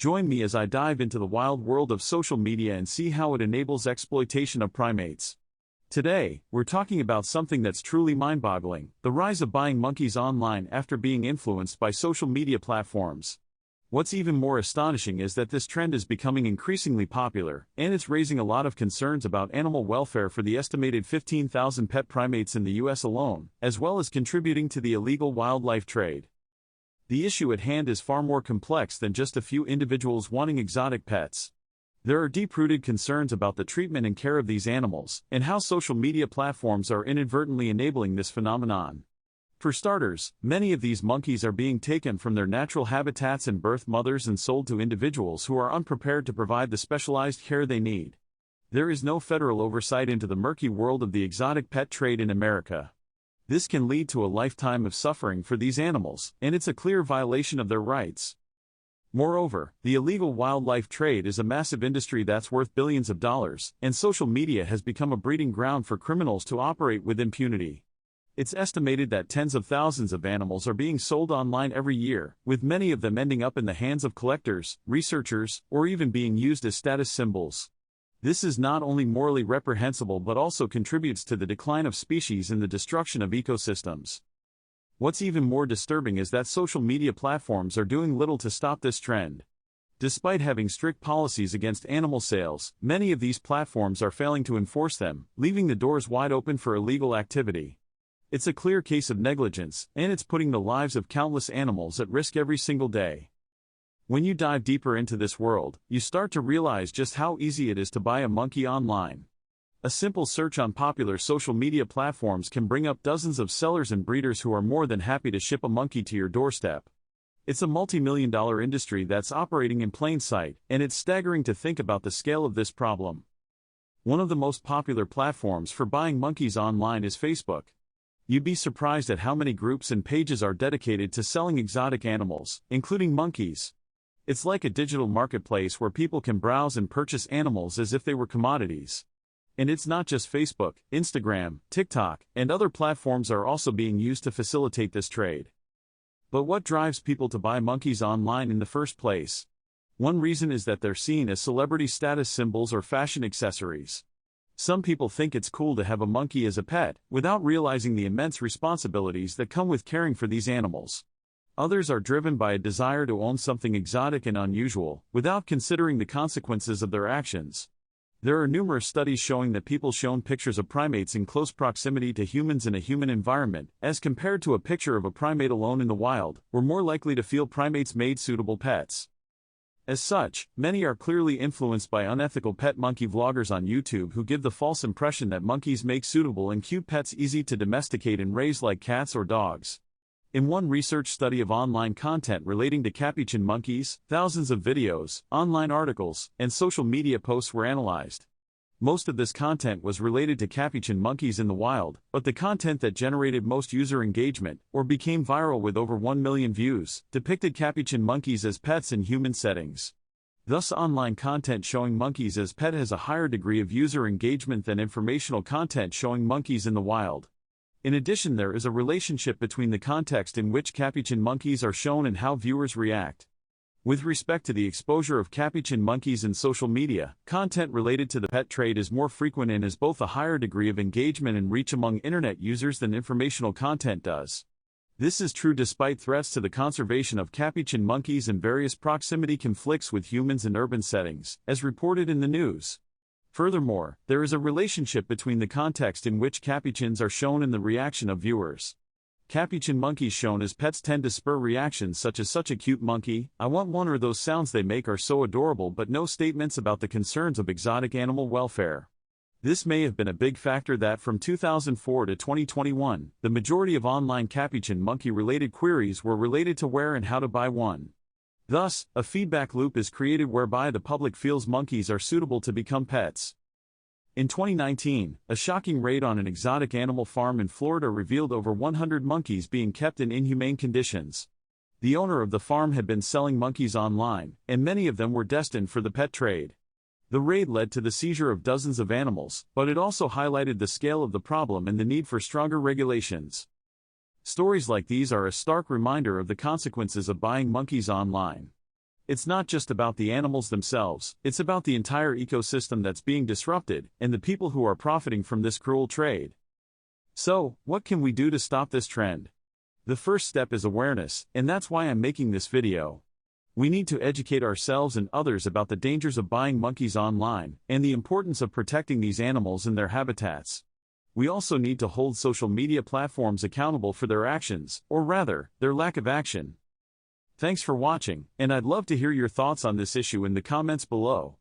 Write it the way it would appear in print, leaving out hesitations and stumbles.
Join me as I dive into the wild world of social media and see how it enables exploitation of primates. Today, we're talking about something that's truly mind-boggling: the rise of buying monkeys online after being influenced by social media platforms. What's even more astonishing is that this trend is becoming increasingly popular, and it's raising a lot of concerns about animal welfare for the estimated 15,000 pet primates in the US alone, as well as contributing to the illegal wildlife trade. The issue at hand is far more complex than just a few individuals wanting exotic pets. There are deep-rooted concerns about the treatment and care of these animals, and how social media platforms are inadvertently enabling this phenomenon. For starters, many of these monkeys are being taken from their natural habitats and birth mothers and sold to individuals who are unprepared to provide the specialized care they need. There is no federal oversight into the murky world of the exotic pet trade in America. This can lead to a lifetime of suffering for these animals, and it's a clear violation of their rights. Moreover, the illegal wildlife trade is a massive industry that's worth billions of dollars, and social media has become a breeding ground for criminals to operate with impunity. It's estimated that tens of thousands of animals are being sold online every year, with many of them ending up in the hands of collectors, researchers, or even being used as status symbols. This is not only morally reprehensible but also contributes to the decline of species and the destruction of ecosystems. What's even more disturbing is that social media platforms are doing little to stop this trend. Despite having strict policies against animal sales, many of these platforms are failing to enforce them, leaving the doors wide open for illegal activity. It's a clear case of negligence, and it's putting the lives of countless animals at risk every single day. When you dive deeper into this world, you start to realize just how easy it is to buy a monkey online. A simple search on popular social media platforms can bring up dozens of sellers and breeders who are more than happy to ship a monkey to your doorstep. It's a multi-million-dollar industry that's operating in plain sight, and it's staggering to think about the scale of this problem. One of the most popular platforms for buying monkeys online is Facebook. You'd be surprised at how many groups and pages are dedicated to selling exotic animals, including monkeys. It's like a digital marketplace where people can browse and purchase animals as if they were commodities. And it's not just Facebook, Instagram, TikTok, and other platforms are also being used to facilitate this trade. But what drives people to buy monkeys online in the first place? One reason is that they're seen as celebrity status symbols or fashion accessories. Some people think it's cool to have a monkey as a pet, without realizing the immense responsibilities that come with caring for these animals. Others are driven by a desire to own something exotic and unusual, without considering the consequences of their actions. There are numerous studies showing that people shown pictures of primates in close proximity to humans in a human environment, as compared to a picture of a primate alone in the wild, were more likely to feel primates made suitable pets. As such, many are clearly influenced by unethical pet monkey vloggers on YouTube who give the false impression that monkeys make suitable and cute pets easy to domesticate and raise like cats or dogs. In one research study of online content relating to capuchin monkeys, thousands of videos, online articles, and social media posts were analyzed. Most of this content was related to capuchin monkeys in the wild, but the content that generated most user engagement, or became viral with over 1 million views, depicted capuchin monkeys as pets in human settings. Thus, online content showing monkeys as pet has a higher degree of user engagement than informational content showing monkeys in the wild. In addition, there is a relationship between the context in which capuchin monkeys are shown and how viewers react. With respect to the exposure of capuchin monkeys in social media, content related to the pet trade is more frequent and has both a higher degree of engagement and reach among internet users than informational content does. This is true despite threats to the conservation of capuchin monkeys and various proximity conflicts with humans in urban settings, as reported in the news. Furthermore, there is a relationship between the context in which capuchins are shown and the reaction of viewers. Capuchin monkeys shown as pets tend to spur reactions such as "such a cute monkey, I want one," or "those sounds they make are so adorable," but no statements about the concerns of exotic animal welfare. This may have been a big factor that from 2004 to 2021, the majority of online capuchin monkey-related queries were related to where and how to buy one. Thus, a feedback loop is created whereby the public feels monkeys are suitable to become pets. In 2019, a shocking raid on an exotic animal farm in Florida revealed over 100 monkeys being kept in inhumane conditions. The owner of the farm had been selling monkeys online, and many of them were destined for the pet trade. The raid led to the seizure of dozens of animals, but it also highlighted the scale of the problem and the need for stronger regulations. Stories like these are a stark reminder of the consequences of buying monkeys online. It's not just about the animals themselves, it's about the entire ecosystem that's being disrupted and the people who are profiting from this cruel trade. So, what can we do to stop this trend? The first step is awareness, and that's why I'm making this video. We need to educate ourselves and others about the dangers of buying monkeys online, and the importance of protecting these animals and their habitats. We also need to hold social media platforms accountable for their actions, or rather, their lack of action. Thanks for watching, and I'd love to hear your thoughts on this issue in the comments below.